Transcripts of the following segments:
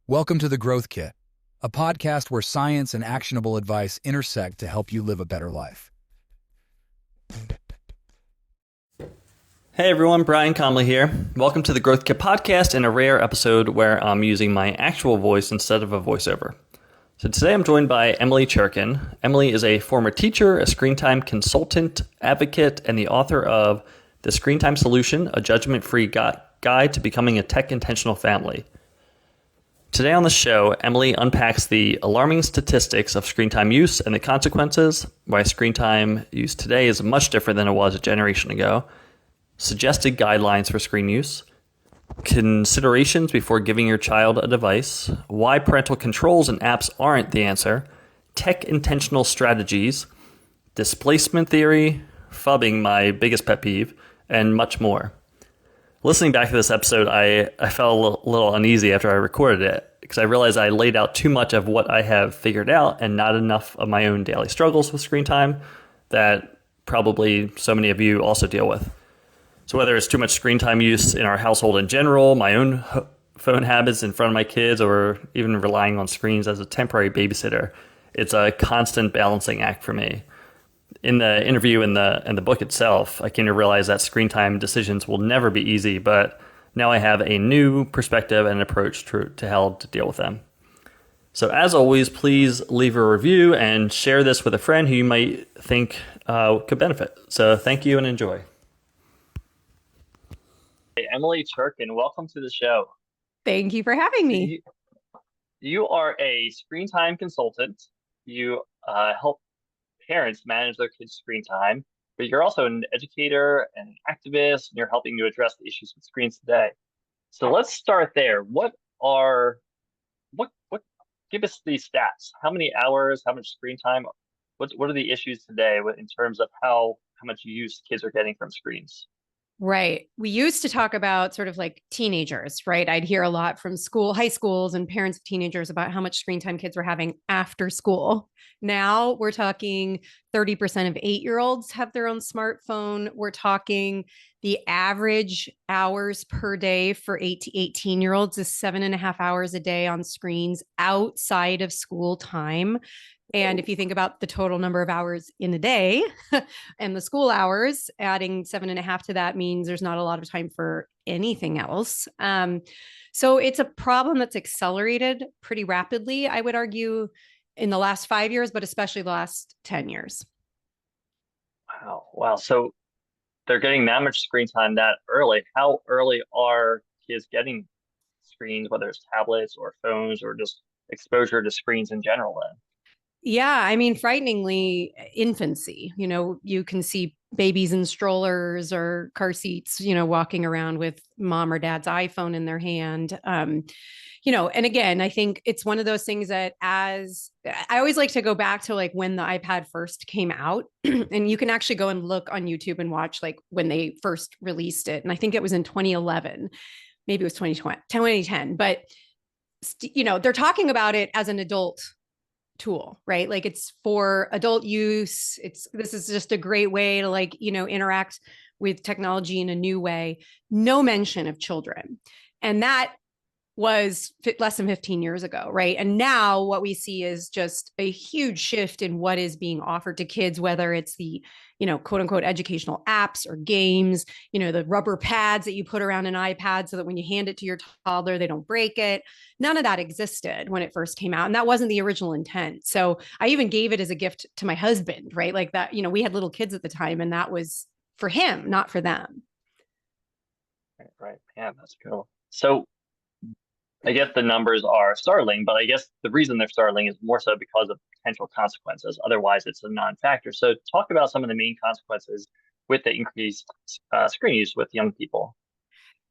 Welcome to The Growth Kit, a podcast where science and actionable advice intersect to help you live a better life. Hey everyone, Brian Comley here. Welcome to the Growth Kit podcast and a rare episode where I'm using my actual voice instead of a voiceover. So today I'm joined by Emily Cherkin. Emily is a former teacher, a Screentime consultant, advocate, and the author of The Screentime Solution, a judgment-free guide to becoming a tech-intentional family. Today on the show, Emily unpacks the alarming statistics of screen time use and the consequences, why screen time use today is much different than it was a generation ago, suggested guidelines for screen use, considerations before giving your child a device, why parental controls and apps aren't the answer, tech intentional strategies, displacement theory, phubbing, my biggest pet peeve, and much more. Listening back to this episode, I felt a little uneasy after I recorded it because I realized I laid out too much of what I have figured out and not enough of my own daily struggles with screen time that probably so many of you also deal with. So whether it's too much screen time use in our household in general, my own phone habits in front of my kids, or even relying on screens as a temporary babysitter, it's a constant balancing act for me. In the interview and the book itself, I came to realize that screen time decisions will never be easy, but now I have a new perspective and approach to how to deal with them. So as always, please leave a review and share this with a friend who you might think could benefit. So thank you and enjoy. Hey, Emily Cherkin, welcome to the show. Thank you for having me. You are a screen time consultant. You help parents manage their kids' screen time, but you're also an educator and an activist, and you're helping to address the issues with screens today. So let's start there. What give us these stats? How many hours, how much screen time? What are the issues today in terms of how much use kids are getting from screens? Right. We used to talk about sort of like teenagers, right? I'd hear a lot from high schools and parents of teenagers about how much screen time kids were having after school. Now we're talking 30% of 8-year-olds have their own smartphone. We're talking the average hours per day for 8 to 18-year-olds is 7.5 hours a day on screens outside of school time. And if you think about the total number of hours in a day and the school hours, adding 7.5 to that means there's not a lot of time for anything else. So it's a problem that's accelerated pretty rapidly, I would argue, in the last 5 years, but especially the last 10 years. Wow. So they're getting that much screen time that early. How early are kids getting screens, whether it's tablets or phones or just exposure to screens in general then? Yeah, I mean, frighteningly, infancy. You can see babies in strollers or car seats, walking around with mom or dad's iPhone in their hand. And again, I think it's one of those things that as I always like to go back to like when the iPad first came out, and you can actually go and look on YouTube and watch like when they first released it. And I think it was in 2011, maybe it was 2010, but they're talking about it as an adult tool, right? Like it's for adult use. This is just a great way to interact with technology in a new way. No mention of children. And that was less than 15 years ago, right? And now what we see is just a huge shift in what is being offered to kids, whether it's the, quote unquote, educational apps or games, the rubber pads that you put around an iPad so that when you hand it to your toddler, they don't break it. None of that existed when it first came out. And that wasn't the original intent. So I even gave it as a gift to my husband, right? Like that, we had little kids at the time and that was for him, not for them. Right. Yeah, that's cool. So I guess the numbers are startling, but I guess the reason they're startling is more so because of potential consequences. Otherwise, it's a non-factor. So talk about some of the main consequences with the increased screen use with young people.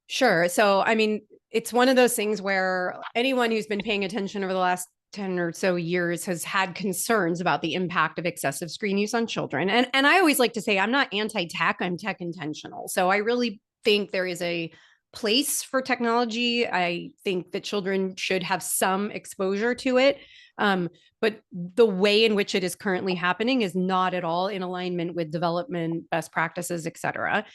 Sure. So, I mean, it's one of those things where anyone who's been paying attention over the last 10 or so years has had concerns about the impact of excessive screen use on children. And I always like to say, I'm not anti-tech, I'm tech intentional. So I really think there is a place for technology. I think that children should have some exposure to it. But the way in which it is currently happening is not at all in alignment with development best practices, et cetera.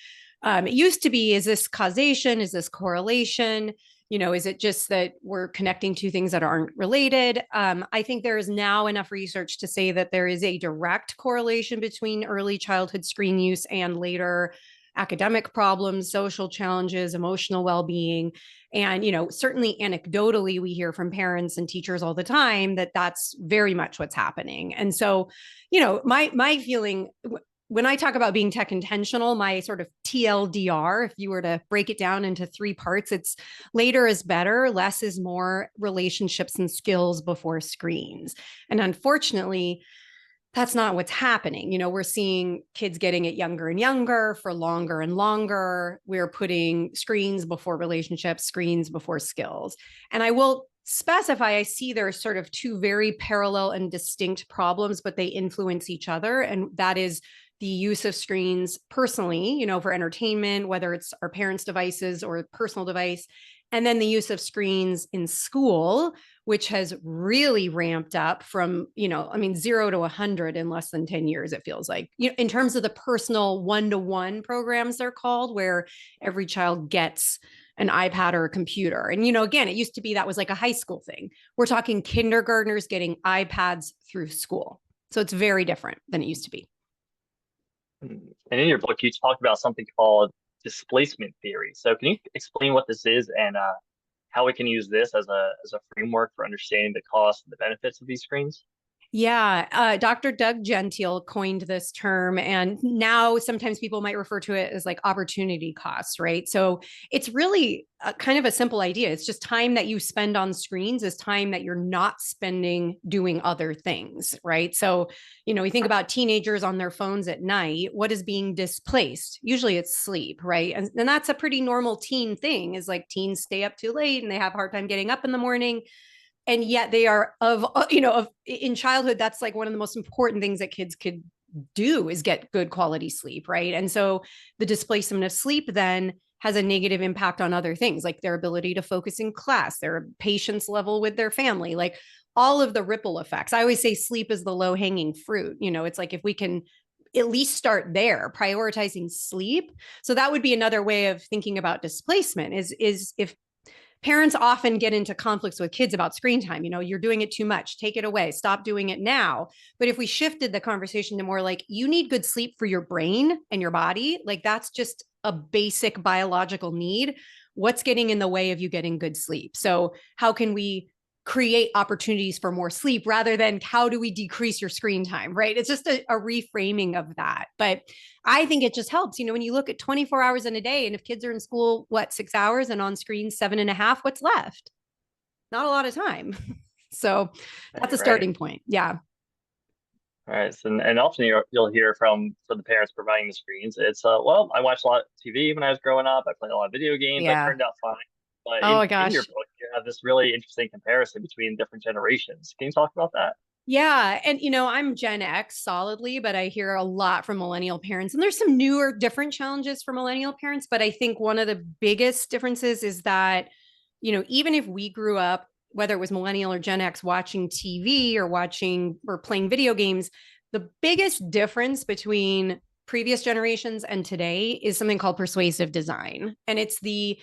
It used to be, is this causation? Is this correlation? Is it just that we're connecting two things that aren't related? I think there is now enough research to say that there is a direct correlation between early childhood screen use and later academic problems, social challenges, emotional well-being. And, certainly anecdotally, we hear from parents and teachers all the time that that's very much what's happening. And so, my feeling when I talk about being tech intentional, my sort of TLDR, if you were to break it down into three parts, it's later is better, less is more, relationships and skills before screens. And unfortunately, that's not what's happening. We're seeing kids getting it younger and younger for longer and longer. We're putting screens before relationships, screens before skills. And I will specify, I see there are sort of two very parallel and distinct problems, but they influence each other. And that is the use of screens personally, for entertainment, whether it's our parents' devices or a personal device. And then the use of screens in school, which has really ramped up from, 0 to 100 in less than 10 years, it feels like, in terms of the personal one-to-one programs they're called, where every child gets an iPad or a computer. And, again, it used to be that was like a high school thing. We're talking kindergartners getting iPads through school. So it's very different than it used to be. And in your book, you talk about something called displacement theory. So can you explain what this is and how we can use this as a framework for understanding the costs and the benefits of these screens? Yeah, Dr. Doug Gentile coined this term, and now sometimes people might refer to it as like opportunity costs, right? So it's really kind of a simple idea. It's just time that you spend on screens is time that you're not spending doing other things, right? So, we think about teenagers on their phones at night. What is being displaced? Usually it's sleep, right? And that's a pretty normal teen thing, is like teens stay up too late and they have a hard time getting up in the morning. And yet they are in childhood, that's like one of the most important things that kids could do is get good quality sleep, right? And so the displacement of sleep then has a negative impact on other things, like their ability to focus in class, their patience level with their family, like all of the ripple effects. I always say sleep is the low hanging fruit. It's like if we can at least start there, prioritizing sleep. So that would be another way of thinking about displacement is if parents often get into conflicts with kids about screen time. You're doing it too much. Take it away. Stop doing it now. But if we shifted the conversation to more like, you need good sleep for your brain and your body, like that's just a basic biological need. What's getting in the way of you getting good sleep? So how can we create opportunities for more sleep rather than how do we decrease your screen time, right? It's just a reframing of that. But I think it just helps, when you look at 24 hours in a day, and if kids are in school, 6 hours and on screen 7.5, what's left? Not a lot of time. So that's a starting point. Yeah. All right. So, and often you'll hear from the parents providing the screens. It's, well, I watched a lot of TV when I was growing up. I played a lot of video games. Yeah. I turned out fine. But oh in gosh. your book, you have this really interesting comparison between different generations. Can you talk about that? Yeah. And, I'm Gen X solidly, but I hear a lot from millennial parents. And there's some newer, different challenges for millennial parents. But I think one of the biggest differences is that, even if we grew up, whether it was millennial or Gen X, watching TV or watching or playing video games, the biggest difference between previous generations and today is something called persuasive design. And it's the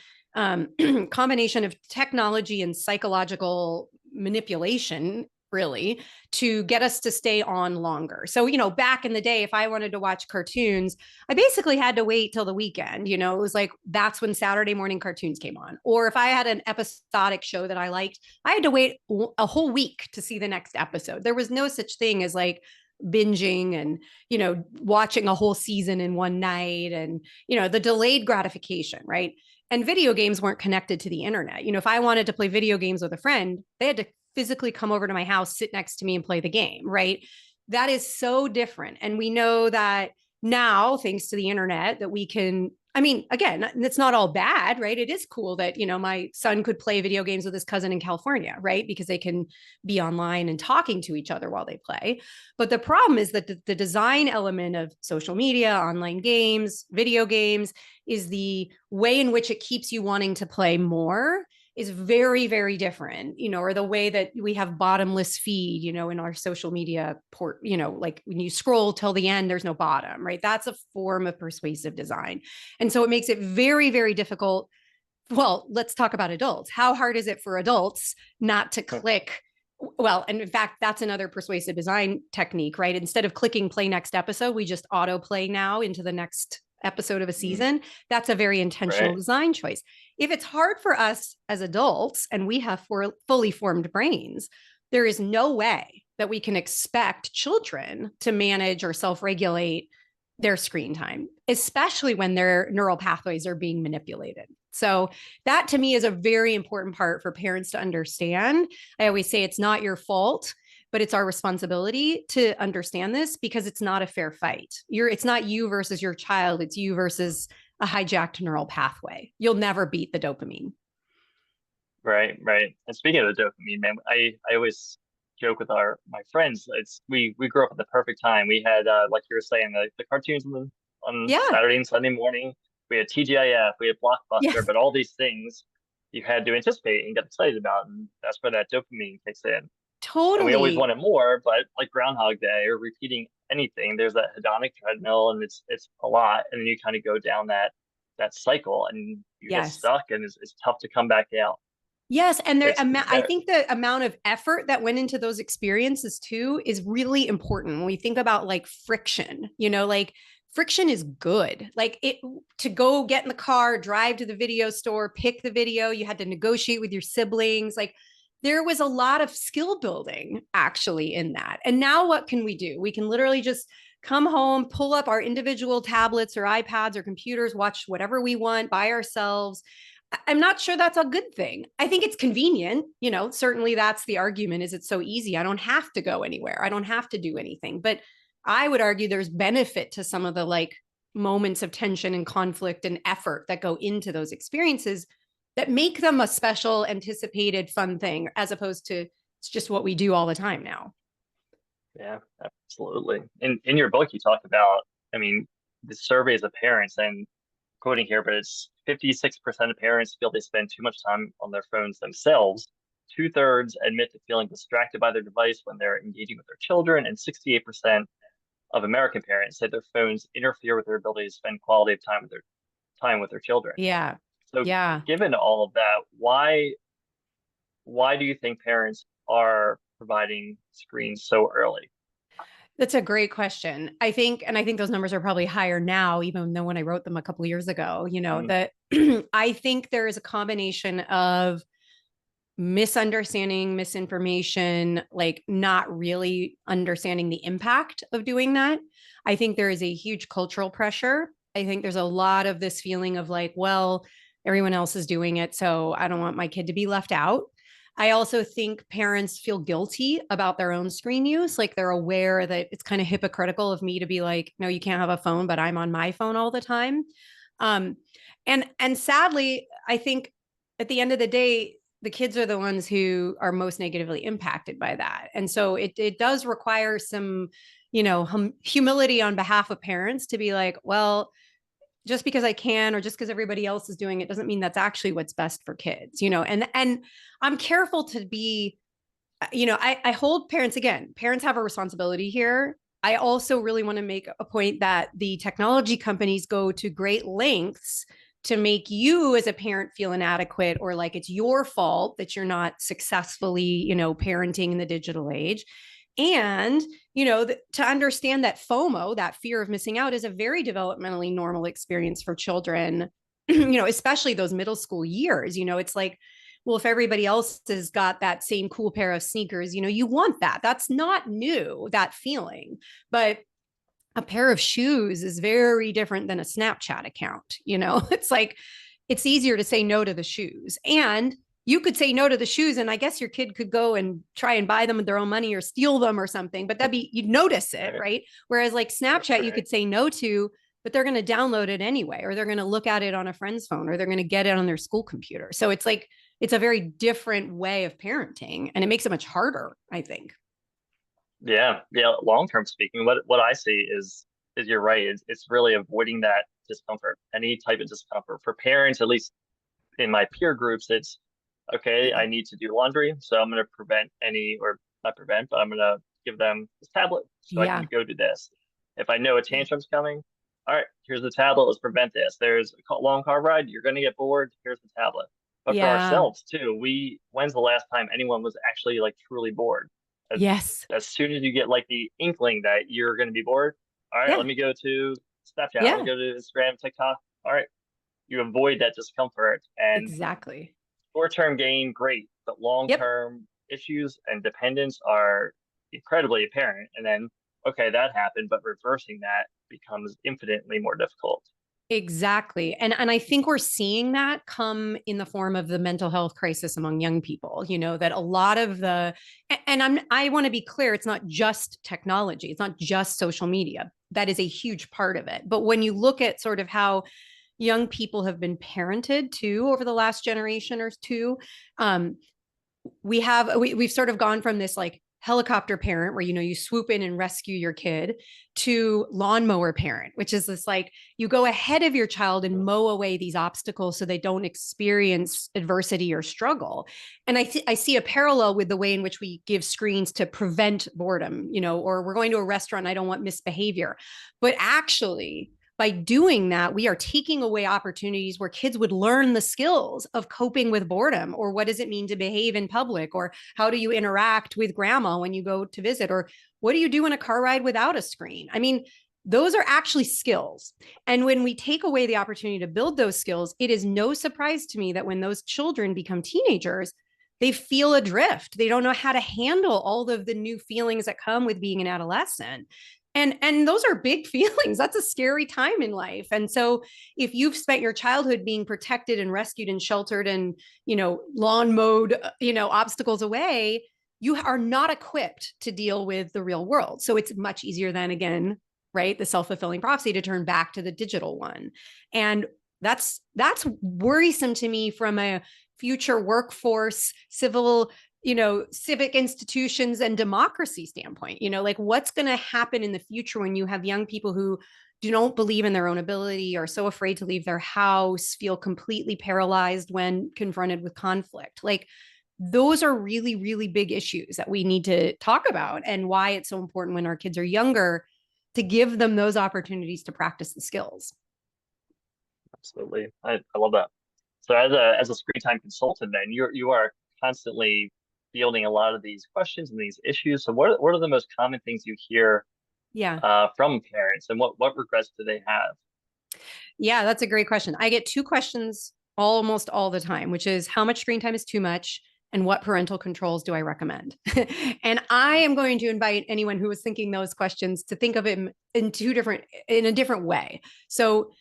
combination of technology and psychological manipulation, really, to get us to stay on longer. So, back in the day, if I wanted to watch cartoons, I basically had to wait till the weekend. It was like, that's when Saturday morning cartoons came on. Or if I had an episodic show that I liked, I had to wait a whole week to see the next episode. There was no such thing as like binging and, watching a whole season in one night and, the delayed gratification, right? And video games weren't connected to the internet. If I wanted to play video games with a friend, they had to physically come over to my house, sit next to me and play the game, right? That is so different. And we know that now, thanks to the internet, that we can, again, it's not all bad, right? It is cool that, my son could play video games with his cousin in California, right? Because they can be online and talking to each other while they play. But the problem is that the design element of social media, online games, video games is the way in which it keeps you wanting to play more is very, very different, or the way that we have bottomless feed, in our social media port, like when you scroll till the end, there's no bottom, right? That's a form of persuasive design. And so it makes it very, very difficult well, let's talk about adults. How hard is it for adults not to click? Well, and in fact, that's another persuasive design technique, right? Instead of clicking play next episode, we just auto play now into the next episode of a season. That's a very intentional design choice. If it's hard for us as adults and we have fully formed brains, there is no way that we can expect children to manage or self-regulate their screen time, especially when their neural pathways are being manipulated. So that to me is a very important part for parents to understand. I always say it's not your fault, but it's our responsibility to understand this because it's not a fair fight. It's not you versus your child, it's you versus a hijacked neural pathway. You'll never beat the dopamine. Right, right. And speaking of the dopamine, man, I always joke with my friends. We grew up at the perfect time. We had like you were saying, the cartoons on Saturday and Sunday morning. We had TGIF, we had Blockbuster, but all these things you had to anticipate and get excited about, and that's where that dopamine kicks in. Totally. And we always wanted more, but like Groundhog Day or repeating anything, there's that hedonic treadmill, and it's a lot, and then you kind of go down that cycle, and you get stuck, and it's tough to come back out. Yes. And I think the amount of effort that went into those experiences too is really important. When we think about like friction, like friction is good. Like to go get in the car, drive to the video store, pick the video, you had to negotiate with your siblings. Like there was a lot of skill building actually in that. And now what can we do? We can literally just come home, pull up our individual tablets or iPads or computers, watch whatever we want by ourselves. I'm not sure that's a good thing. I think it's convenient. Certainly that's the argument, is it's so easy. I don't have to go anywhere. I don't have to do anything. But I would argue there's benefit to some of the like moments of tension and conflict and effort that go into those experiences that make them a special, anticipated, fun thing, as opposed to it's just what we do all the time now. Yeah, absolutely. In your book, you talk about, the surveys of parents, and quoting here, but it's 56% of parents feel they spend too much time on their phones themselves. 2/3 admit to feeling distracted by their device when they're engaging with their children, and 68% of American parents say their phones interfere with their ability to spend quality of time with their children. Yeah. So given all of that, why do you think parents are providing screens so early? That's a great question. I think those numbers are probably higher now, even though when I wrote them a couple of years ago, that I think there is a combination of misunderstanding, misinformation, like not really understanding the impact of doing that. I think there is a huge cultural pressure. I think there's a lot of this feeling of like, well, everyone else is doing it, so I don't want my kid to be left out. I also think parents feel guilty about their own screen use. Like they're aware that it's kind of hypocritical of me to be like, no, you can't have a phone, but I'm on my phone all the time. And sadly, I think at the end of the day, the kids are the ones who are most negatively impacted by that. And so it does require some, humility on behalf of parents to be like, well, just because I can, or just because everybody else is doing it, doesn't mean that's actually what's best for kids, and I'm careful to be, I hold parents, again, parents have a responsibility here. I also really want to make a point that the technology companies go to great lengths to make you as a parent feel inadequate, or like it's your fault that you're not successfully, parenting in the digital age. And, to understand that FOMO, that fear of missing out, is a very developmentally normal experience for children, especially those middle school years. It's like, well, if everybody else has got that same cool pair of sneakers, you want that. That's not new, that feeling. But a pair of shoes is very different than a Snapchat account. It's like, it's easier to say no to the shoes. And you could say no to the shoes, and I guess your kid could go and try and buy them with their own money or steal them or something, but you'd notice it, right? Whereas like Snapchat, you could say no to, but they're going to download it anyway, or they're going to look at it on a friend's phone, or they're going to get it on their school computer. So it's like, it's a very different way of parenting, and it makes it much harder, I think. Yeah. Long-term speaking, what I see is you're right. It's really avoiding that discomfort, any type of discomfort for parents. At least in my peer groups, it's okay. I need to do laundry, so I'm going to not prevent, but I'm going to give them this tablet so I can go do this. If I know a tantrum's coming, all right, here's the tablet. Let's prevent this. There's a long car ride. You're going to get bored. Here's the tablet. But for Yeah. ourselves too, when's the last time anyone was actually like truly bored? As, Yes. as soon as you get like the inkling that you're going to be bored, all right, Yeah. let me go to Snapchat. Let me Yeah. go to Instagram, TikTok. All right, you avoid that discomfort and Exactly. short-term gain, great, but Yep. long-term issues and dependence are incredibly apparent. And then, okay, that happened, but reversing that becomes infinitely more difficult. Exactly. And I think we're seeing that come in the form of the mental health crisis among young people, that a lot of and I want to be clear, it's not just technology, it's not just social media. That is a huge part of it. But when you look at sort of how young people have been parented too over the last generation or two, um, we've sort of gone from this like helicopter parent where you swoop in and rescue your kid to lawnmower parent, which is this like you go ahead of your child and mow away these obstacles so they don't experience adversity or struggle. And I see a parallel with the way in which we give screens to prevent boredom, or we're going to a restaurant, I don't want misbehavior. But actually, by doing that, we are taking away opportunities where kids would learn the skills of coping with boredom, or what does it mean to behave in public, or how do you interact with grandma when you go to visit, or what do you do in a car ride without a screen? I mean, those are actually skills. And when we take away the opportunity to build those skills, it is no surprise to me that when those children become teenagers, they feel adrift. They don't know how to handle all of the new feelings that come with being an adolescent. And those are big feelings. That's a scary time in life. And so if you've spent your childhood being protected and rescued and sheltered and lawn mowed obstacles away, you are not equipped to deal with the real world. So it's much easier than, again, right, the self-fulfilling prophecy, to turn back to the digital one. And that's worrisome to me from a future workforce, civic institutions and democracy standpoint. Like what's going to happen in the future when you have young people who don't believe in their own ability, are so afraid to leave their house, feel completely paralyzed when confronted with conflict. Like those are really, really big issues that we need to talk about, and why it's so important when our kids are younger to give them those opportunities to practice the skills. Absolutely. I love that. So as a screen time consultant, then you are constantly fielding a lot of these questions and these issues. So what are the most common things you hear Yeah. from parents, and what regrets do they have? Yeah, that's a great question. I get two questions almost all the time, which is how much screen time is too much and what parental controls do I recommend? And I am going to invite anyone who is thinking those questions to think of it in a different way. So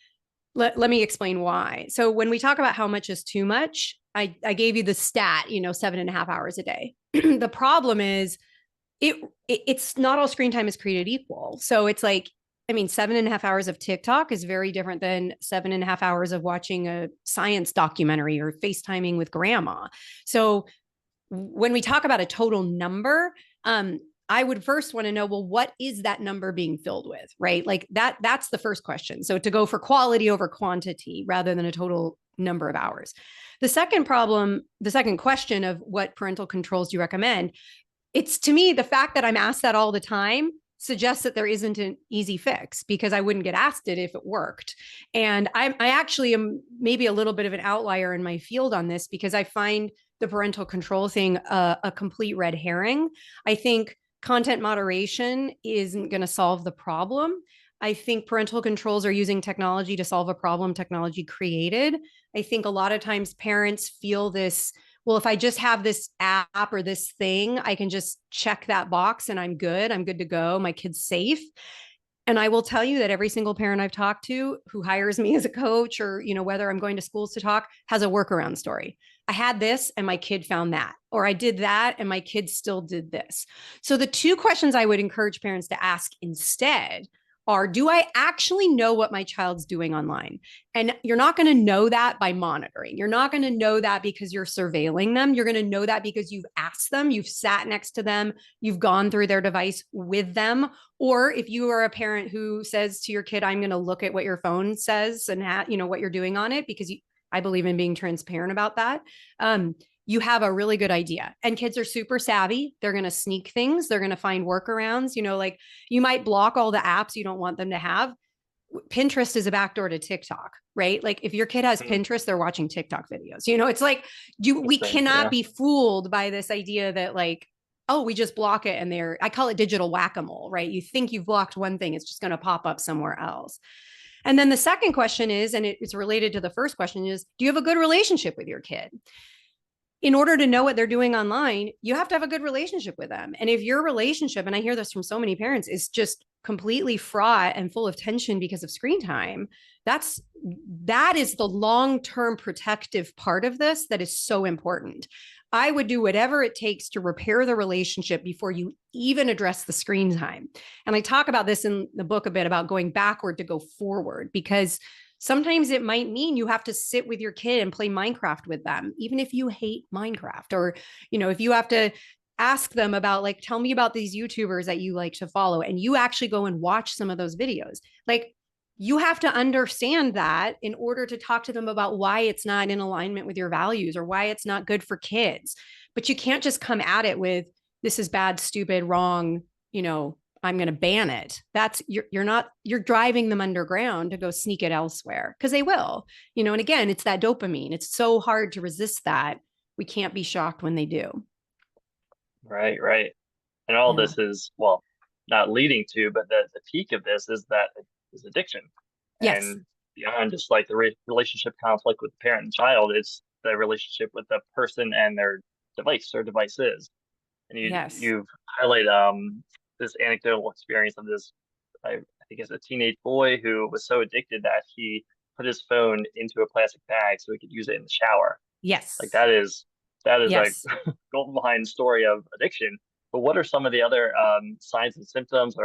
let me explain why. So when we talk about how much is too much, I gave you the stat, 7.5 hours a day. The problem is it's not all screen time is created equal. So it's like, I mean, 7.5 hours of TikTok is very different than 7.5 hours of watching a science documentary or FaceTiming with grandma. So when we talk about a total number, I would first want to know, well, what is that number being filled with, right? Like that's the first question. So to go for quality over quantity rather than a total number of hours. The second question of what parental controls do you recommend? It's, to me, the fact that I'm asked that all the time suggests that there isn't an easy fix, because I wouldn't get asked it if it worked. And I actually am maybe a little bit of an outlier in my field on this, because I find the parental control thing a complete red herring. I think content moderation isn't going to solve the problem. I think parental controls are using technology to solve a problem technology created. I think a lot of times parents feel this, well, if I just have this app or this thing, I can just check that box and I'm good. I'm good to go. My kid's safe. And I will tell you that every single parent I've talked to who hires me as a coach, or, whether I'm going to schools to talk, has a workaround story. I had this and my kid found that, or I did that and my kid still did this. So the two questions I would encourage parents to ask instead are, do I actually know what my child's doing online? And you're not going to know that by monitoring. You're not going to know that because you're surveilling them. You're going to know that because you've asked them, you've sat next to them, you've gone through their device with them. Or if you are a parent who says to your kid, I'm going to look at what your phone says and what you're doing on it, because I believe in being transparent about that. You have a really good idea. And kids are super savvy. They're going to sneak things. They're going to find workarounds. Like you might block all the apps you don't want them to have. Pinterest is a backdoor to TikTok, right? Like if your kid has Pinterest, they're watching TikTok videos. It's like we cannot be fooled by this idea that like, oh, we just block it and I call it digital whack-a-mole, right? You think you've blocked one thing, it's just going to pop up somewhere else. And then the second question is, and it's related to the first question, is do you have a good relationship with your kid? In order to know what they're doing online, you have to have a good relationship with them. And if your relationship, and I hear this from so many parents, is just completely fraught and full of tension because of screen time, that is the long-term protective part of this that is so important. I would do whatever it takes to repair the relationship before you even address the screen time. And I talk about this in the book a bit about going backward to go forward, because sometimes it might mean you have to sit with your kid and play Minecraft with them, even if you hate Minecraft, or, if you have to ask them about like, tell me about these YouTubers that you like to follow, and you actually go and watch some of those videos. Like, you have to understand that in order to talk to them about why it's not in alignment with your values or why it's not good for kids. But you can't just come at it with, this is bad, stupid, wrong, I'm going to ban it. That's you're driving them underground to go sneak it elsewhere, because they will, and again, it's that dopamine. It's so hard to resist that. We can't be shocked when they do. Right, right. And all this is, well, not leading to, but the peak of this is addiction. Yes. And beyond just like the relationship conflict with the parent and child, it's the relationship with the person and their device or devices. And you've highlighted this anecdotal experience of this, I think it's a teenage boy who was so addicted that he put his phone into a plastic bag so he could use it in the shower. Yes. Like that is yes. a golden behind story of addiction. But what are some of the other signs and symptoms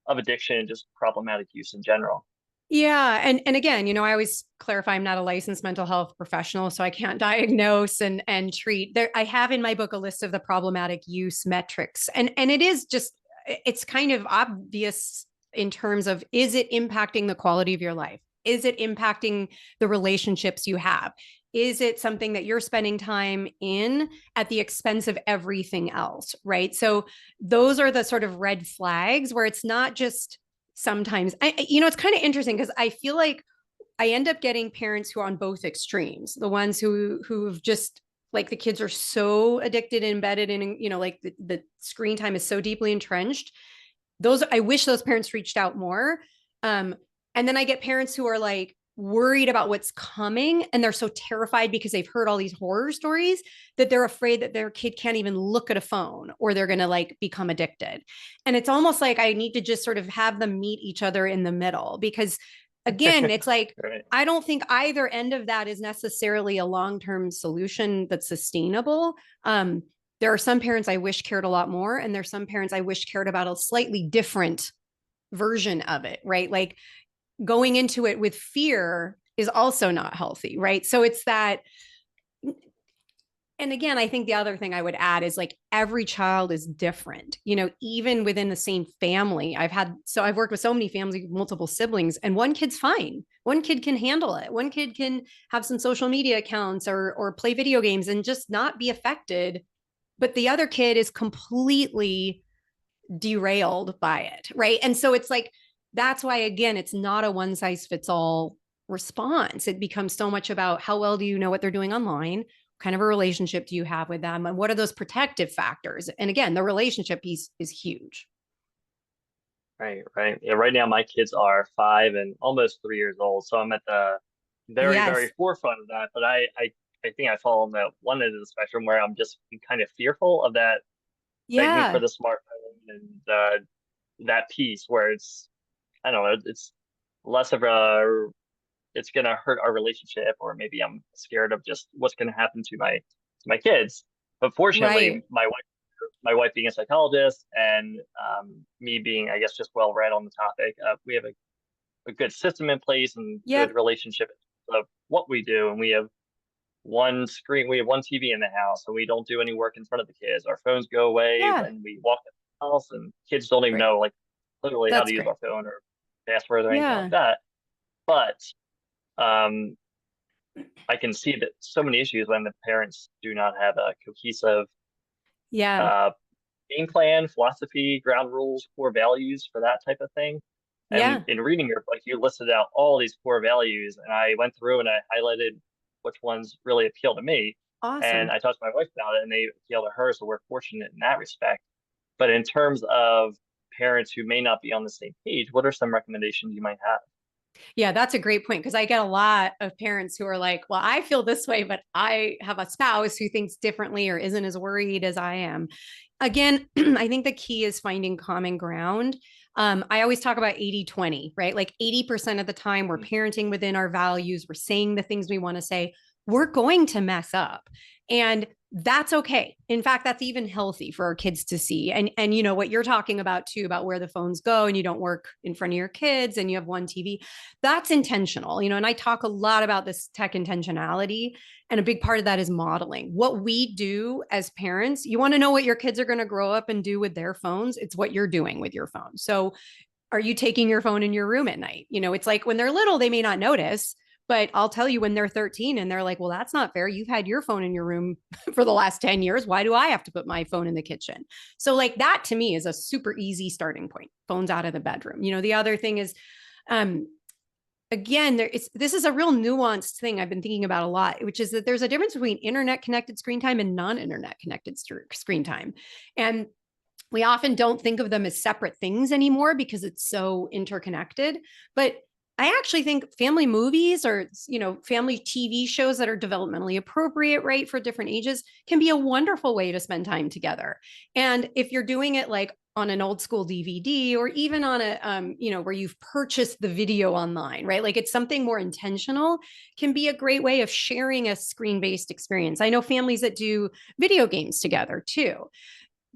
of addiction and just problematic use in general? Yeah. And again, I always clarify I'm not a licensed mental health professional, so I can't diagnose and treat. I have in my book a list of the problematic use metrics. And it is just, it's kind of obvious in terms of, is it impacting the quality of your life? Is it impacting the relationships you have? Is it something that you're spending time in at the expense of everything else? Right. So those are the sort of red flags where it's not just sometimes, it's kind of interesting because I feel like I end up getting parents who are on both extremes, the ones who've just like the kids are so addicted and embedded in, like the screen time is so deeply entrenched. I wish those parents reached out more. And then I get parents who are like worried about what's coming, and they're so terrified because they've heard all these horror stories that they're afraid that their kid can't even look at a phone or they're going to like become addicted. And it's almost like I need to just sort of have them meet each other in the middle, because again, it's like, right. I don't think either end of that is necessarily a long-term solution that's sustainable. There are some parents I wish cared a lot more, and there's some parents I wish cared about a slightly different version of it, right? Like going into it with fear is also not healthy, right? So it's that. And again, I think the other thing I would add is like every child is different, even within the same family. I've worked with so many families with multiple siblings, and one kid's fine. One kid can handle it. One kid can have some social media accounts or play video games and just not be affected. But the other kid is completely derailed by it, right? And so it's like, that's why, again, it's not a one size fits all response. It becomes so much about how well do you know what they're doing online? What kind of a relationship do you have with them? And what are those protective factors? And again, the relationship piece is huge. Right, right. Yeah, right now my kids are 5 and almost 3 years old. So I'm at the very, very forefront of that. But I think I fall on that one end of the spectrum where I'm just kind of fearful of that segment for the smartphone and that piece where it's, I don't know, it's less of it's going to hurt our relationship, or maybe I'm scared of just what's going to happen to my kids. But fortunately, right. my wife being a psychologist and me being, I guess, just well read on the topic, we have a good system in place and good relationship of what we do. And we have one screen, we have one TV in the house, and we don't do any work in front of the kids. Our phones go away when we walk in the house, and kids don't even know, like, literally how to use our phone or passwords or anything like that. But I can see that so many issues when the parents do not have a cohesive game plan, philosophy, ground rules, core values for that type of thing. And Yeah. in reading your book, you listed out all these core values, and I went through and I highlighted which ones really appeal to me. And Awesome. I talked to my wife about it, and they appeal to her. So we're fortunate in that respect. But in terms of parents who may not be on the same page, what are some recommendations you might have? Yeah, that's a great point because I get a lot of parents who are like, well, I feel this way, but I have a spouse who thinks differently or isn't as worried as I am. Again, I think the key is finding common ground. I always talk about 80-20, right? Like 80% of the time, we're parenting within our values, we're saying the things we want to say, we're going to mess up. And that's okay. In fact, that's even healthy for our kids to see. And you know what you're talking about too, about where the phones go and you don't work in front of your kids and you have one TV. That's intentional, and I talk a lot about this tech intentionality. And a big part of that is modeling what we do as parents. You want to know what your kids are going to grow up and do with their phones. It's what you're doing with your phone. So are you taking your phone in your room at night? It's like when they're little, they may not notice, but I'll tell you when they're 13 and they're like, well, that's not fair. You've had your phone in your room for the last 10 years. Why do I have to put my phone in the kitchen? So, like, that to me is a super easy starting point. Phones out of the bedroom. The other thing is, again, this is a real nuanced thing I've been thinking about a lot, which is that there's a difference between internet connected screen time and non-internet connected screen time. And we often don't think of them as separate things anymore because it's so interconnected. But I actually think family movies or, family TV shows that are developmentally appropriate, right, for different ages can be a wonderful way to spend time together. And if you're doing it like on an old school DVD or even on a, where you've purchased the video online, right? Like it's something more intentional, can be a great way of sharing a screen-based experience. I know families that do video games together too.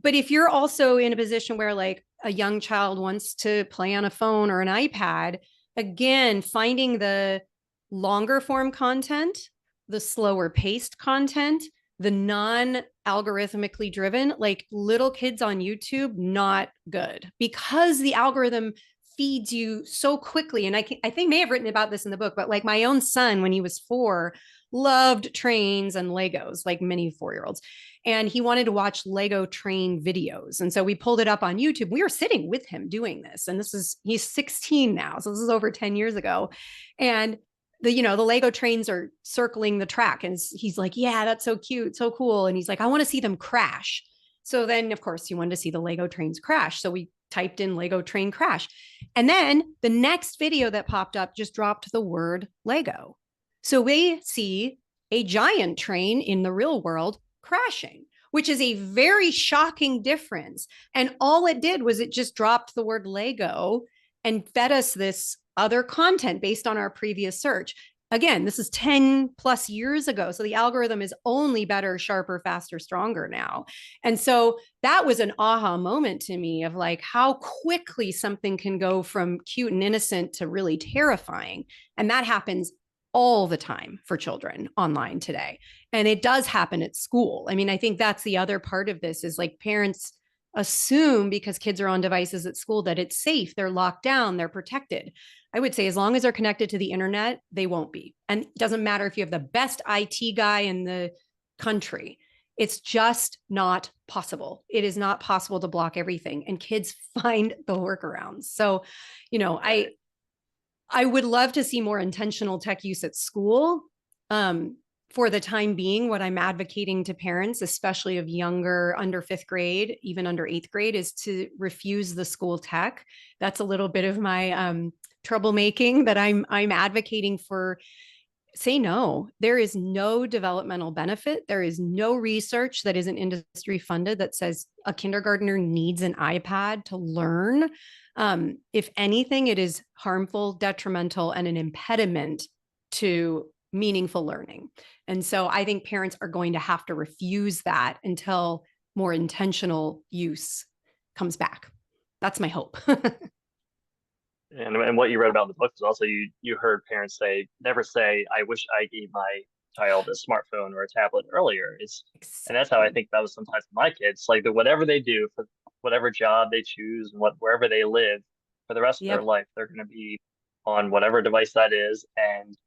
But if you're also in a position where like a young child wants to play on a phone or an iPad, again, finding the longer form content, the slower paced content, the non algorithmically driven, like little kids on YouTube, not good because the algorithm feeds you so quickly. And I think may have written about this in the book, but like my own son, when he was 4, loved trains and Legos, like many 4-year-olds. And he wanted to watch Lego train videos. And so we pulled it up on YouTube. We were sitting with him doing this. And he's 16 now. So this is over 10 years ago. And the Lego trains are circling the track. And he's like, yeah, that's so cute, so cool. And he's like, I want to see them crash. So then, of course, he wanted to see the Lego trains crash. So we typed in Lego train crash. And then the next video that popped up just dropped the word Lego. So we see a giant train in the real world crashing, which is a very shocking difference. And all it did was it just dropped the word Lego and fed us this other content based on our previous search. Again, this is 10 plus years ago. So the algorithm is only better, sharper, faster, stronger now. And so that was an aha moment to me of like how quickly something can go from cute and innocent to really terrifying. And that happens all the time for children online today. And it does happen at school. I mean, I think that's the other part of this is like parents assume because kids are on devices at school that it's safe, they're locked down, they're protected. I would say as long as they're connected to the internet, they won't be. And it doesn't matter if you have the best IT guy in the country. It's just not possible. It is not possible to block everything. And kids find the workarounds. So, I would love to see more intentional tech use at school. For the time being, what I'm advocating to parents, especially of younger, under 5th grade, even under 8th grade, is to refuse the school tech. That's a little bit of my troublemaking that I'm advocating for. Say no. There is no developmental benefit. There is no research that isn't industry funded that says a kindergartner needs an iPad to learn. If anything, it is harmful, detrimental, and an impediment to meaningful learning. And so I think parents are going to have to refuse that until more intentional use comes back. That's my hope. And what you read about in the book is also you heard parents say, never say, I wish I gave my child a smartphone or a tablet earlier. And that's how I think that was sometimes with my kids. Like whatever they do for whatever job they choose and wherever they live for the rest of their life, they're going to be on whatever device that is. And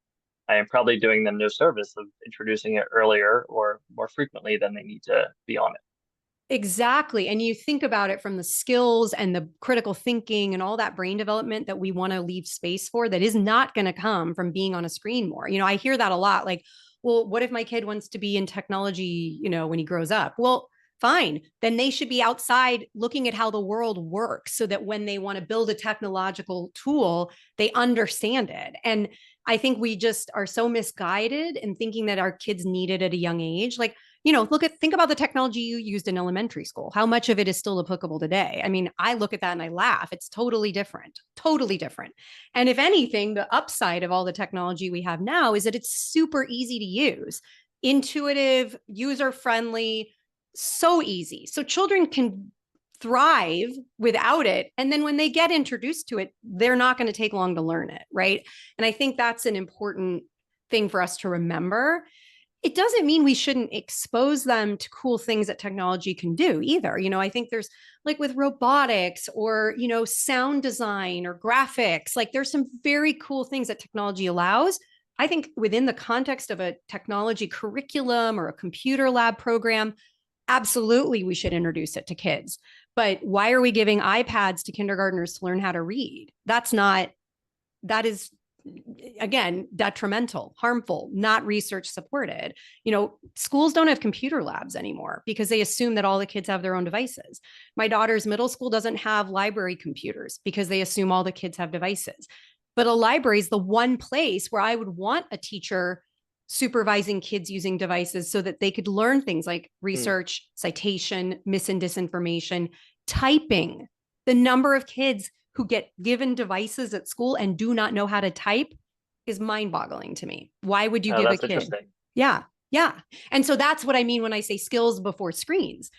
I am probably doing them no service of introducing it earlier or more frequently than they need to be on it. Exactly. And you think about it from the skills and the critical thinking and all that brain development that we want to leave space for, that is not going to come from being on a screen more. I hear that a lot. Like, well, what if my kid wants to be in technology, when he grows up? Well, fine. Then they should be outside looking at how the world works so that when they want to build a technological tool, they understand it. And I think we just are so misguided in thinking that our kids need it at a young age. Like, think about the technology you used in elementary school. How much of it is still applicable today? I mean, I look at that and I laugh. It's totally different, totally different. And if anything, the upside of all the technology we have now is that it's super easy to use, intuitive, user friendly, so easy. So children can thrive without it. And then when they get introduced to it, they're not going to take long to learn it. Right. And I think that's an important thing for us to remember. It doesn't mean we shouldn't expose them to cool things that technology can do either. I think there's like with robotics or, sound design or graphics, like there's some very cool things that technology allows. I think within the context of a technology curriculum or a computer lab program, absolutely we should introduce it to kids. But why are we giving iPads to kindergartners to learn how to read? That is again, detrimental, harmful, not research supported. Schools don't have computer labs anymore because they assume that all the kids have their own devices. My daughter's middle school doesn't have library computers because they assume all the kids have devices. But a library is the one place where I would want a teacher supervising kids using devices so that they could learn things like research, citation, mis and disinformation, typing. The number of kids who get given devices at school and do not know how to type is mind-boggling to me. Why would you give a kid? Yeah. Yeah. And so that's what I mean when I say skills before screens.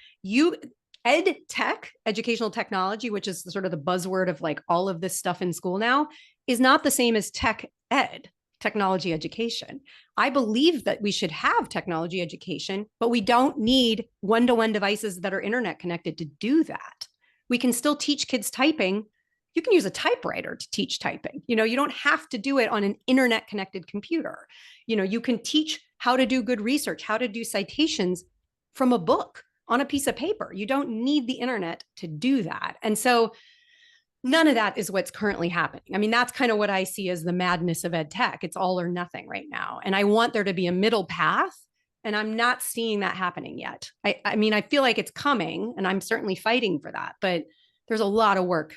Ed tech, educational technology, which is sort of the buzzword of like all of this stuff in school now, is not the same as tech ed, technology education. I believe that we should have technology education, but we don't need one-to-one devices that are internet connected to do that. We can still teach kids typing. You can use a typewriter to teach typing. You don't have to do it on an internet connected computer. You can teach how to do good research, how to do citations from a book on a piece of paper. You don't need the internet to do that. And so none of that is what's currently happening. I mean, that's kind of what I see as the madness of ed tech. It's all or nothing right now. And I want there to be a middle path. And I'm not seeing that happening yet. I mean, I feel like it's coming and I'm certainly fighting for that, but there's a lot of work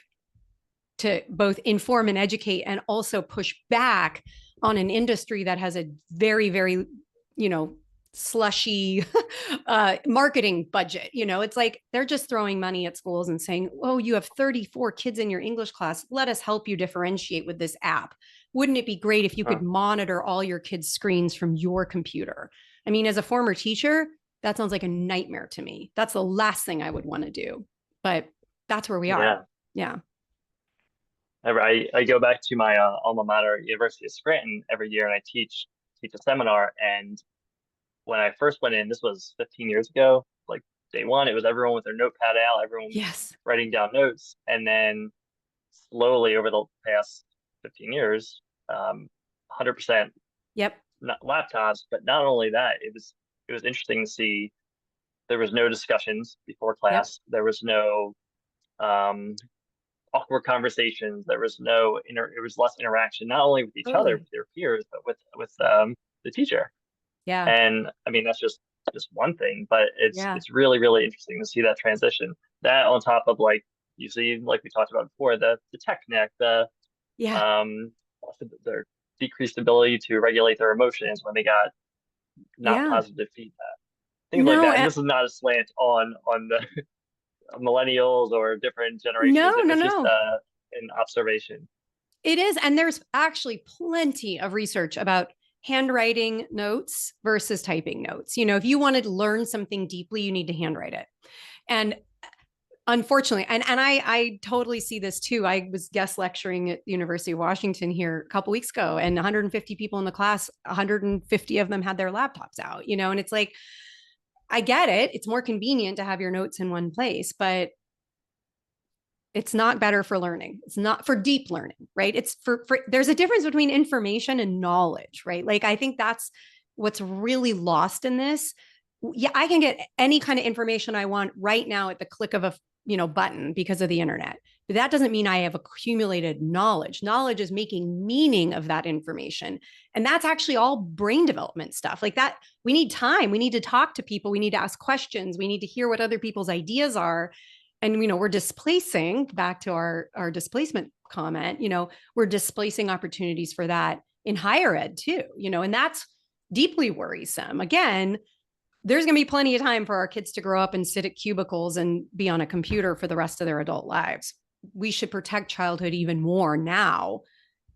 to both inform and educate and also push back on an industry that has a very, very, slushy marketing budget. It's like they're just throwing money at schools and saying, oh, you have 34 kids in your English class. Let us help you differentiate with this app. Wouldn't it be great if you could monitor all your kids' screens from your computer? I mean, as a former teacher, that sounds like a nightmare to me. That's the last thing I would want to do, but that's where we are. Yeah. I go back to my alma mater, University of Scranton, every year, and I teach a seminar. And when I first went in, this was 15 years ago, like day one, it was everyone with their notepad out, everyone writing down notes. And then slowly over the past 15 years, 100% not laptops. But not only that, it was interesting to see there was no discussions before class. There was no awkward conversations. There was it was less interaction, not only with each other, with their peers, but with the teacher. Yeah. And I mean, that's just one thing, but it's really, really interesting to see that transition. That on top of like, you see, like we talked about before, the tech neck, their decreased ability to regulate their emotions when they got not positive feedback. Things like that. And this is not a slant on the millennials or different generations. No. Just an observation. It is. And there's actually plenty of research about handwriting notes versus typing notes. If you wanted to learn something deeply, you need to handwrite it. And unfortunately, and I totally see this too. I was guest lecturing at the University of Washington here a couple weeks ago, and 150 people in the class, 150 of them had their laptops out, and it's like, I get it. It's more convenient to have your notes in one place, but it's not better for learning. It's not for deep learning, right? It's for there's a difference between information and knowledge, right? Like, I think that's what's really lost in this. Yeah, I can get any kind of information I want right now at the click of a button because of the internet. But that doesn't mean I have accumulated knowledge. Knowledge is making meaning of that information. And that's actually all brain development stuff. Like that, we need time. We need to talk to people. We need to ask questions. We need to hear what other people's ideas are. And we're displacing, back to our displacement comment, we're displacing opportunities for that in higher ed too, and that's deeply worrisome. Again, there's going to be plenty of time for our kids to grow up and sit at cubicles and be on a computer for the rest of their adult lives. We should protect childhood even more now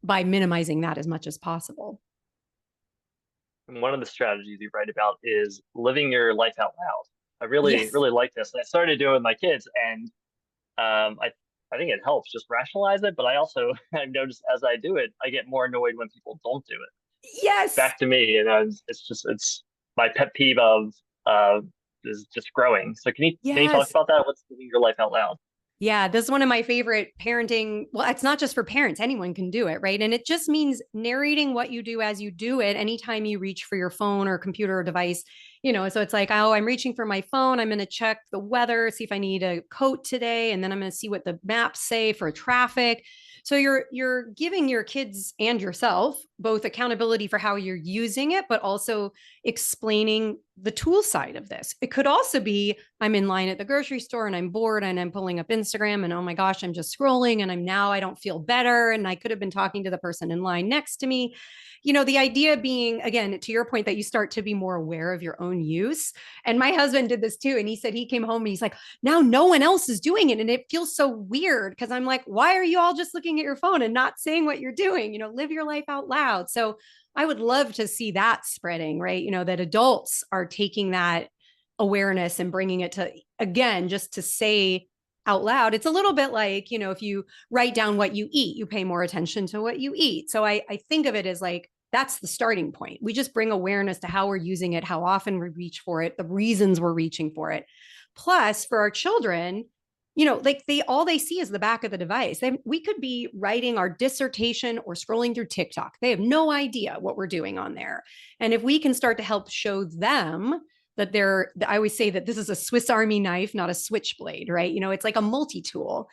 by minimizing that as much as possible. And one of the strategies you write about is living your life out loud. I really, Yes. really like this. And I started doing it with my kids, and I think it helps just rationalize it. But I also I've noticed as I do it, I get more annoyed when people don't do it. Yes. Back to me, it's my pet peeve of uh is just growing. So can you talk Yes. about that? What's living your life out loud? Yeah, this is one of my favorite parenting. Well, it's not just for parents, anyone can do it, right? And it just means narrating what you do as you do it anytime you reach for your phone or computer or device. So it's like, oh, I'm reaching for my phone. I'm going to check the weather, see if I need a coat today, and then I'm going to see what the maps say for traffic. So you're giving your kids and yourself both accountability for how you're using it, but also explaining the tool side of this. It could also be I'm in line at the grocery store and I'm bored and I'm pulling up Instagram and oh my gosh, I'm just scrolling and I don't feel better. And I could have been talking to the person in line next to me. The idea being, again, to your point, that you start to be more aware of your own use. And my husband did this too. And he said he came home and he's like, now no one else is doing it. And it feels so weird because I'm like, why are you all just looking at your phone and not saying what you're doing? Live your life out loud. So I would love to see that spreading, right? That adults are taking that awareness and bringing it to, again, just to say out loud. It's a little bit like, if you write down what you eat, you pay more attention to what you eat. So I think of it as like, that's the starting point. We just bring awareness to how we're using it, how often we reach for it, the reasons we're reaching for it. Plus, for our children, like all they see is the back of the device. We could be writing our dissertation or scrolling through TikTok. They have no idea what we're doing on there. And if we can start to help show them that I always say that this is a Swiss Army knife, not a switchblade, right? It's like a multi-tool.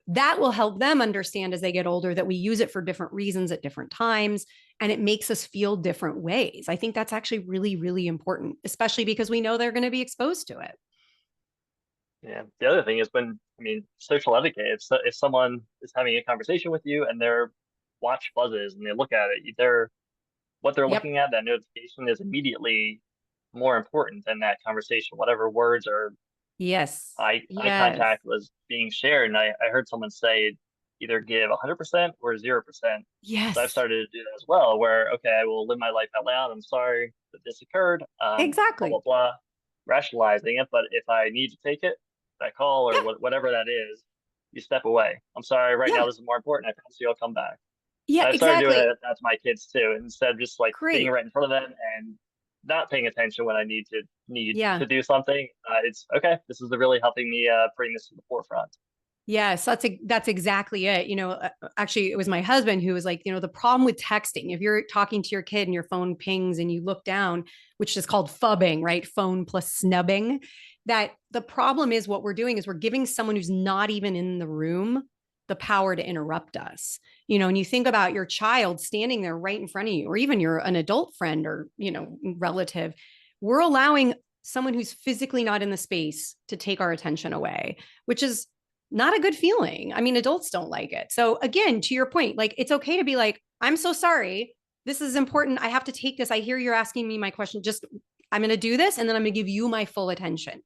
That will help them understand as they get older that we use it for different reasons at different times, and it makes us feel different ways. I think that's actually really, really important, especially because we know they're going to be exposed to it. Yeah. The other thing is social etiquette. If someone is having a conversation with you and their watch buzzes and they look at it, what they're Yep. looking at, that notification is immediately more important than that conversation. Whatever words or Yes. eye Yes. contact was being shared. And I heard someone say either give 100% or 0%. So I've Yes. started to do that as well, where, okay, I will live my life out loud. I'm sorry that this occurred. Blah, blah, Exactly. blah, rationalizing it. But if I need to take it, that call or Yeah. whatever that is, you step away. I'm sorry, right now Yeah. this is more important. I promise you I'll come back. Yeah, I've started doing exactly. that to my kids too, instead of just like being Great. right in front of them and not paying attention when I need Yeah. to do something. It's okay. This is really helping me bring this to the forefront. Yes, that's exactly it. Actually, it was my husband who was like, the problem with texting, if you're talking to your kid and your phone pings and you look down, which is called phubbing, right? Phone plus snubbing, that the problem is what we're doing is we're giving someone who's not even in the room the power to interrupt us. And you think about your child standing there right in front of you, or even an adult friend or, relative, we're allowing someone who's physically not in the space to take our attention away, which is not a good feeling. I mean, adults don't like it. So again, to your point, like it's okay to be like, I'm so sorry. This is important. I have to take this. I hear you're asking me my question. Just I'm going to do this and then I'm going to give you my full attention.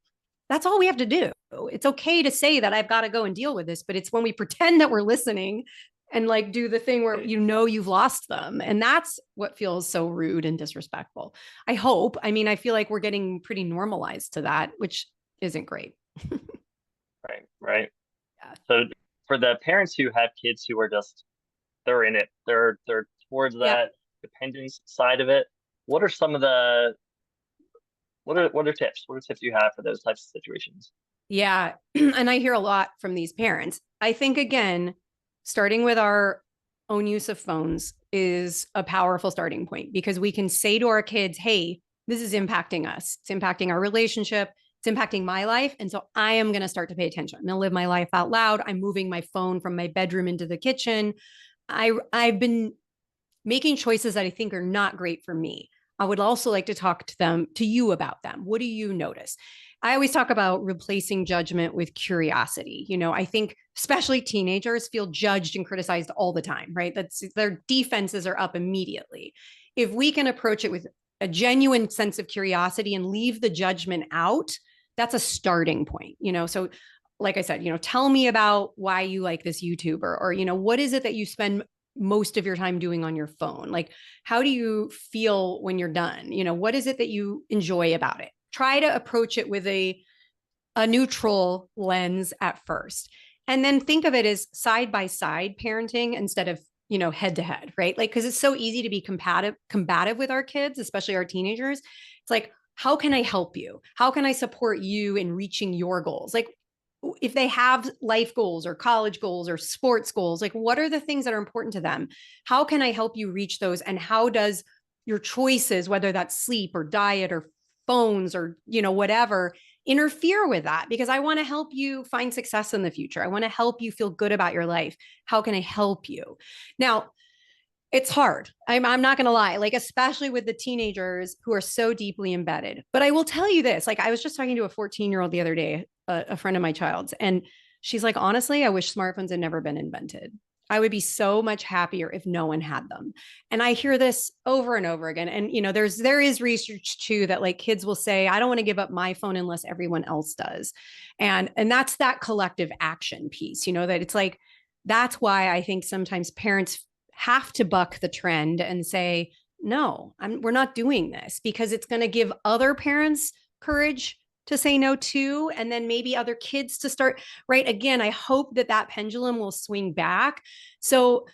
That's all we have to do. It's okay to say that I've got to go and deal with this, but it's when we pretend that we're listening and like do the thing where you've lost them. And that's what feels so rude and disrespectful. I hope. I mean, I feel like we're getting pretty normalized to that, which isn't great. Right, right. Yeah. So for the parents who have kids who are just they're in it, they're towards Yep. that dependence side of it. What are some of the what are tips? What are tips you have for those types of situations? Yeah. And I hear a lot from these parents. I think, again, starting with our own use of phones is a powerful starting point because we can say to our kids, hey, this is impacting us. It's impacting our relationship. It's impacting my life. And so I am going to start to pay attention. I'm going to live my life out loud. I'm moving my phone from my bedroom into the kitchen. I've been making choices that I think are not great for me. I would also like to talk to you about them. What do you notice? I always talk about replacing judgment with curiosity. I think especially teenagers feel judged and criticized all the time, right? That's their defenses are up immediately. If we can approach it with a genuine sense of curiosity and leave the judgment out, that's a starting point. So like I said, tell me about why you like this YouTuber, or, what is it that you spend most of your time doing on your phone? Like, how do you feel when you're done? What is it that you enjoy about it? Try to approach it with a neutral lens at first. And then think of it as side by side parenting instead of, head to head, right? Like, because it's so easy to be combative with our kids, especially our teenagers. It's like, how can I help you? How can I support you in reaching your goals? Like, if they have life goals or college goals or sports goals, like, what are the things that are important to them? How can I help you reach those? And how does your choices, whether that's sleep or diet or phones or, whatever, interfere with that? Because I want to help you find success in the future. I want to help you feel good about your life. How can I help you? Now, it's hard. I'm not going to lie, like, especially with the teenagers who are so deeply embedded. But I will tell you this, like, I was just talking to a 14-year-old the other day, a friend of my child's, and she's like, honestly, I wish smartphones had never been invented. I would be so much happier if no one had them. And I hear this over and over again. And, there is research too that, like, kids will say, I don't want to give up my phone unless everyone else does. And that's that collective action piece, that it's like, that's why I think sometimes parents have to buck the trend and say, no, we're not doing this, because it's going to give other parents courage to say no too. And then maybe other kids to start, right? Again, I hope that pendulum will swing back. So,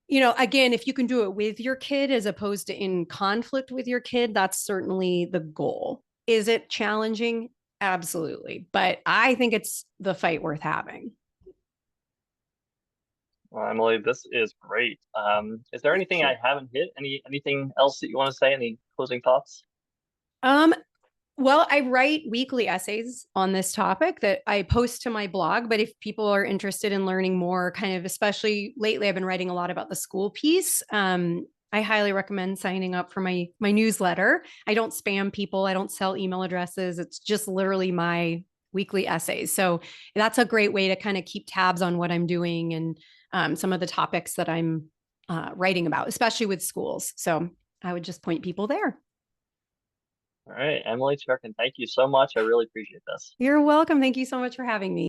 again, if you can do it with your kid as opposed to in conflict with your kid, that's certainly the goal. Is it challenging? Absolutely. But I think it's the fight worth having. Well, Emily, this is great. Is there anything I haven't hit? Anything else that you want to say? Any closing thoughts? Um, well, I write weekly essays on this topic that I post to my blog. But if people are interested in learning more, kind of, especially lately, I've been writing a lot about the school piece. I highly recommend signing up for my newsletter. I don't spam people. I don't sell email addresses. It's just literally my weekly essays. So that's a great way to kind of keep tabs on what I'm doing and some of the topics that I'm writing about, especially with schools. So I would just point people there. All right, Emily Cherkin, thank you so much. I really appreciate this. You're welcome. Thank you so much for having me.